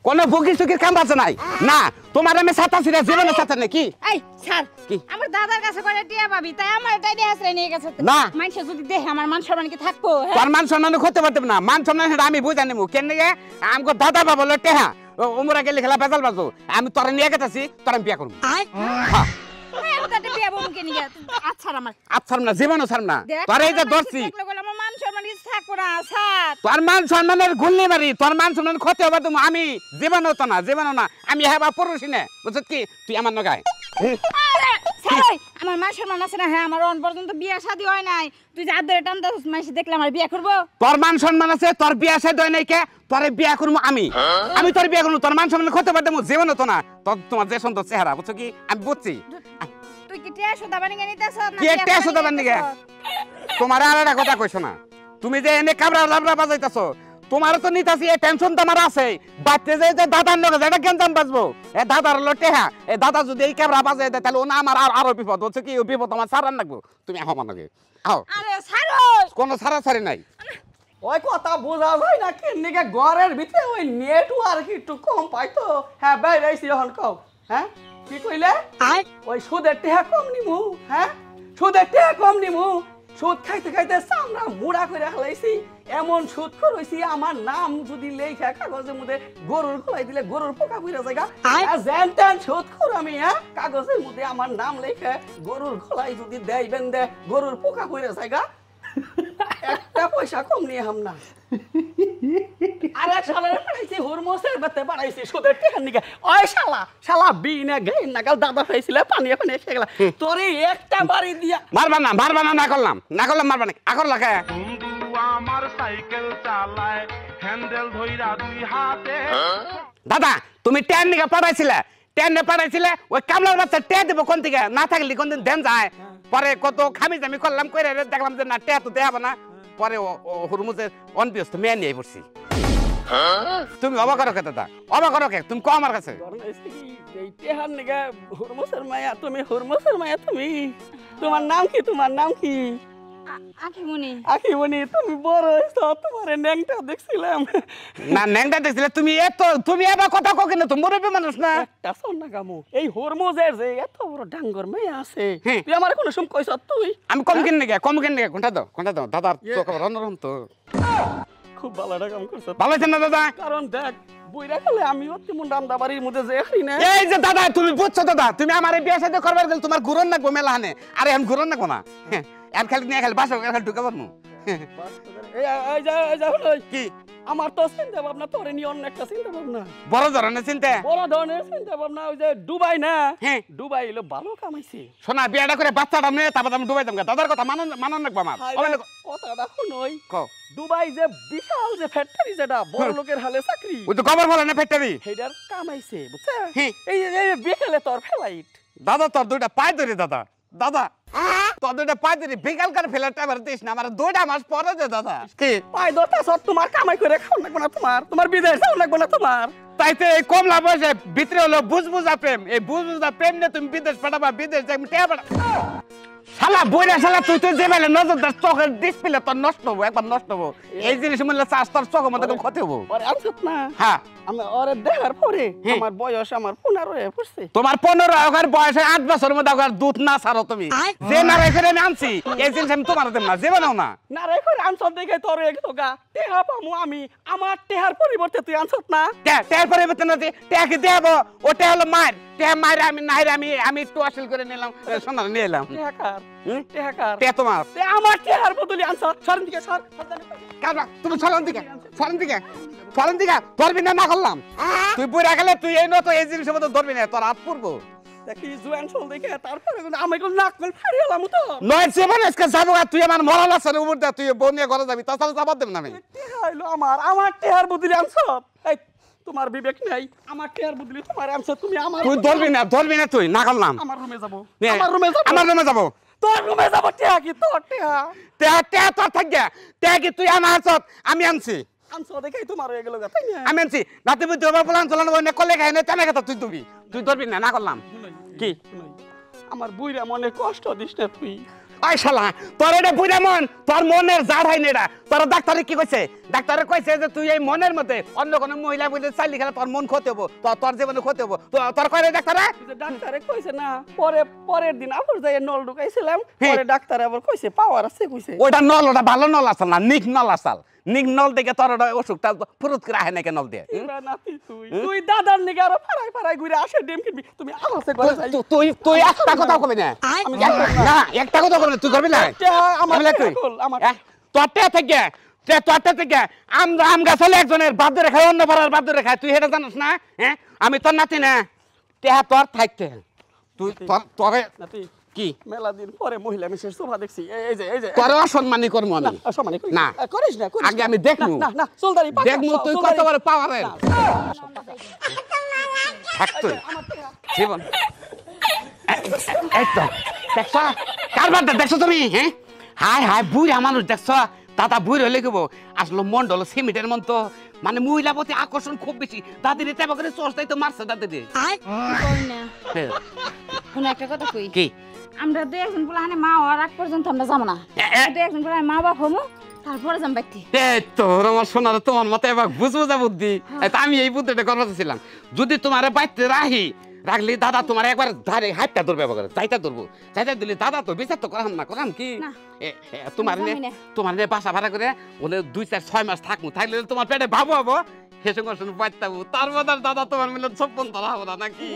কোন বকি সুকির কাম আছে নাই না তোমার আমি ছাতা ছিড়া জীবনে ছাতা নাকি এই স্যার কি আমার দাদার কাছে করে টিয়া পাবি তাই আমার এটাই দেখাছে নিয়ে গেছে না মানুষ যদি দেখে আমার মান সম্মান কি থাকবো তোর মান সম্মান করতে পারতাম না মান সম্মান সেটা আমি বুঝা নেবো কেন নিয়ে আমগো দাদা বাবা বলে টেহা ওমরা গেলে খেলা বেজাল বাজো আমি তোরা নিয়ে গেছি তোর আমি বিয়া করবো হ্যাঁ আমি বিয়া বলবো কে নিয়ে আচ্ছা আমার আচ্ছা না জীবনও ছাড় না তোর এই যে দর্শি আমার মান সম্মান কি থাকবো না স্যার তোর মান সম্মানের গুল্লি মারি তোর মান সম্মান ক্ষতি হবে তুমি আমি জীবনও তো না জীবনও না আমি হেবা পুরুষই না বুঝছ কি তুই আমার নগায় আমার মান সম্মান আছে না হ্যাঁ আমার অন পর্যন্ত বিয়া শাদী হয় নাই তুই যে আদরে টানতাছিস মাসি দেখলে আমার বিয়া করব তোর মান সম্মান আছে তোর বিয়া শাদী হয় নাই কে তোরে বিয়া করবো আমি তোর বিয়া করবো তোর মান সম্মান ক্ষতি হবে তুমি জীবনও তো না তোর তোমার যে সুন্দর চেহারা বুঝছো কি আমি বুঝছি তুই কি টিয়া সুদা বানিয়ে নিতেছ না কি টিয়া সুদা বানিয়ে তোমার আর একটা কথা কইছো না তুমি যে এনে কাবরা লাবরা বাজাইতাছো তোমার তো নিতাছি এই টেনশন তো আমার আছে বাচ্চা যে দাদার লগে যেটা কেন বাজবো এ দাদার লোটে হ্যাঁ এ দাদা যদি এই কাবরা বাজাই দেয় তাহলে ও না আমার আরো বিপদ হচ্ছে কি বিপদ আমার সারান লাগবো তুমি আহো আমার লগে আও আরে ছাড়ো কোনো সারি নাই ওই কথা বোঝা যায় না কেনকে ঘরের ভিতরে ওই নেটওয়ার্ক একটু কম পাই তো হ্যাঁ বাইরে আইছি এখন কও হ্যাঁ কি কইলে ওই সুদের টেহা কম নিমু হ্যাঁ সুদের টেহা কম নিমু সুদ খাইতে খাইতে সামনা মুড়া করে হালাইছি এমন সুদ করইছি আমার নাম যদি লেখা কাগজের মধ্যে গরুর খোলাই দিলে গরুর পোকা পুইরা জায়গা জেন তেন সুদ কর আমি হ্যাঁ কাগজের মধ্যে আমার নাম লেখা গরুর খোলাই যদি দেই বেন্দে গরুর পোকা পুইরা জায়গা একটা পয়সা কম নিয়ে হাম না আরে শালা পাইছি হরমোসের বেতে বাড়াইছি সুদের টেকা নিকে ওই শালা বিনা গাই নাগাল দাদা হইছিল পানি এসে গেল তোরে একটা বাড়ি দিয়া মারবা না না করলাম মারবা না আকর লাগে বন্ধু আমার সাইকেল চালায় হ্যান্ডেল ধইরা দুই হাতে দাদা তুমি ট্রেন নিকে পাঠাইছিলে ওই কামলার বাচ্চা ট্রেন দেবো কোন থেকে না থাকলে কোনদিন দেন যায় পরে কত খামি জামি করলাম কইরা দেখলাম যে না ট্রেন তো দেখাবো না পরে হুরমুজের অনবিয়স্ত মেয়ে নিয়ে পড়ছি তুমি অবাক করো কে দাদা অবাক করো কে তুমি কো আমার কাছে এই টেহার নিকে হরমোসের মায়া তুমি তোমার নাম কি আখিমনি তুমি বড় হইছো তোমারে ন্যাংটা দেখছিলাম না ন্যাংটা দেখছিলে তুমি এবার কথা কও কেন তুমি মুরব্বি মানুষ না একটা শোন না গামু এই হরমোজের যে এত বড় ডাঙ্গর মেয়ে আছে তুই আমার কোনো সময় কইছ তুই আমি কম কিন নাকি কোনটা দাও দাদার চোখ রনরম তো খুব ভালো কাম করছ ভালো আছেন না দাদা কারণ দেখ বুইরা খেলে আমি অতি মুন্ডা আমদাবাড়ির মধ্যে যে হারি না এই যে দাদা তুমি বুঝছো দাদা তুমি আমারে বিয়ে সাথে করবার গেল তোমার ঘুরন নাকবো মেলাহানে আরে আমি ঘুরন নাকবো না আর খালি নিয়ে খালি বাসা খালি ঢুকে পারবো এই যা কি আমার তো চিন্তা ভাবনা তোরে নিয়ে অন্য একটা চিন্তা ভাবনা বড় ধরনের চিন্তা ওই যে দুবাই না হ্যাঁ দুবাই এলো ভালো কামাইছে শোনা বিয়েটা করে বাচ্চাটা নিয়ে তারপর আমি ডুবাই যাবো দাদার কথা মানন রাখবো আমার কথাটা শুনই কও দুবাই যে বিশাল যে ফ্যাক্টরি যেটা বড় লোকের হালে চাকরি ওই তো খবর বলে না ফ্যাক্টরি হেডার কামাইছে বুঝছে হ্যাঁ এই যে বিকেলে তোর ফ্লাইট দাদা তোর দুইটা পাই ধরে দাদা তোর দুইটা পাই ধরে বিকাল করে ফেলার টাইম দিস না আমার 2টা মাস পরে দে দাদা কি পাই দতা সব তোমার কামাই করে খাও লাগবে না তোমার বিদেশ যাও লাগবে না তোমার তাইতে এই কমলা বয়সে ভিতরে হলো বুঝবুঝা প্রেম এই বুঝবুঝা প্রেম নিয়ে তুমি বিদেশ পাঠাবা বিদেশ যাই টেয়া পাঠা শালা বইরা শালা তুই যে বেলে নজর দাস চোখের ডিসপ্লে তোর নষ্ট হবো একবার নষ্ট হবো এই জিনিস মূল্য চাষ তোর চোখের মধ্যে ক্ষতি হবো ওরে আনছত না হ্যাঁ আমি ওরে দেখার পরে আমার বয়স আমার 15 হয়ে পড়ছে তোমার 15 আগের বয়সে 8 বছরের মধ্যে আগের দুধ না ছাড়ো তুমি যে নারাই করে আমি আনছি এই জিনিস আমি তোমার দেব না জীবনেও না নারাই করে আনছত দেখে তোর একটু গা টেহা পামু আমি আমার টেহার পরিবর্তে তুই আনছত না টেহার পরিবর্তে না টেহাকে দেবো ওটা হলো মার টেহা মার আমি নাইরে আমি একটু আসল করে নিলাম সোনা নিয়ে এলাম টেহাকার টেহা তোমার আমার টেহার বদলে আনছত সরেন দিকে সর কারণ তুমি চলন দিকে ধরবি না করলাম তুই বুড়া গেলে তুই এই নত এই জিনিসের মধ্যে ধরবি না তোর হাত পড়বো দেখি জুয়ান চল দেখে তারপরে আমি কোন নাক কল ফাড়ি হলাম তো নয় জীবন আজকে যাবো তুই আমার মরাল আছে উপর দে তুই বোন নিয়ে ঘরে যাবি তাছাড়া যাবার দেব না আমি টেহা হইলো আমার টেহার বদলে আনছত এই তোমার বিবেক নাই আমার টেহার বদলে তোমার আনছত তুমি আমার তুই ধরবি না তুই না করলাম আমার রুমে যাব তোর রুমে যাব টেহা কি তোর টেহা তোর থাকবে টেহা কি তুই আমার হাত আমি আনছি আনছো দেখেই তোমার হয়ে গেল তাই না আমি আনছি রাতে বুদ্ধি ওভার প্ল্যান চালানো বলে কলে খাই না তেনা কথা তুই ধরবি না করলাম কি আমার বুইরা মনে কষ্ট দিস না তুই ওই শালা তোর এটা বুঝা মন তোর মনের জাড় হয় না এটা তোর ডাক্তারে কি কইছে ডাক্তারে কইছে যে তুই এই মনের মধ্যে অন্য কোনো মহিলা বুঝে চাইলি খেলে তোর মন ক্ষতি হবো তোর জীবনে ক্ষতি হবো তোর কয় ডাক্তারে ডাক্তারে কইছে না পরের দিন আবার যাই নল ঢুকাইছিলাম পরে ডাক্তারে আবার কইছে পাওয়ার আছে কইছে ওটা নল ওটা ভালো নল আসাল না নিক নল আসাল নিক নল দেখে তোর অসুখটা ফুরুত করে আহে নাকি নল দিয়ে নাতি তুই দাদার নিকে আরো ফারাই ঘুরে আসে ডিম কিনবি তুমি আমার সাথে ঘরে যাই তুই একটা কথা কবি না না একটা কথা কবি না তুই করবি না আমার তোরটা থেকে আমরা আম গাছ হলে একজনের বাদ ধরে খায় অন্য পাড়ার বাদ ধরে খায় তুই এটা জানিস না হ্যাঁ আমি তোর নাতি না টেহা তোর থাকতে তুই তবে নাতি কি মেলা দিন পরে মহিলা মিশের শোভা দেখছি এই যে তোর অসম্মানী করবো আমি অসম্মানী না করিস না আগে আমি দেখবো না চলদারি দেখবো তুই কত বড় পাওয়ারের থাক তুই জীবন এই তো দেখছো কারবার দেখছো তুমি হ্যাঁ হাই বুড়া মানুষ দেখছো দাদা বুড়ি হলে গেবো আসলে মন্ডল সিমেন্টের মতো মানে মহিলা প্রতি আকর্ষণ খুব বেশি দাদির তেবা করে চোরটাই তো মারছে দাদিরে শুনে একটা কথা কই কি আমরা দুই একজন বলে আনে মা হওয়ার আগ পর্যন্ত আমরা যাবো না দুই একজন বলে মা বাপ হমু তারপরে যাম বাইতে তোর আমার শোনার তোমার মতো এবার বুঝবো যা বুদ্ধি আমি এই বুদ্ধিটা করতে ছিলাম যদি তোমার বাইতে রাখলি দাদা তোমার একবার ধারে হাতটা ধরবে করে চাইটা ধরবো চাইটা দিলে দাদা তো বিচার তো করাম কি তোমার বাসা ভাড়া করে বলে 2-4-6 মাস থাকবো থাকলে তোমার পেটে ভাবো হবো সে সঙ্গে বাইতে তার মধ্যে দাদা তোমার মিলে সব বন্ধ হবো না নাকি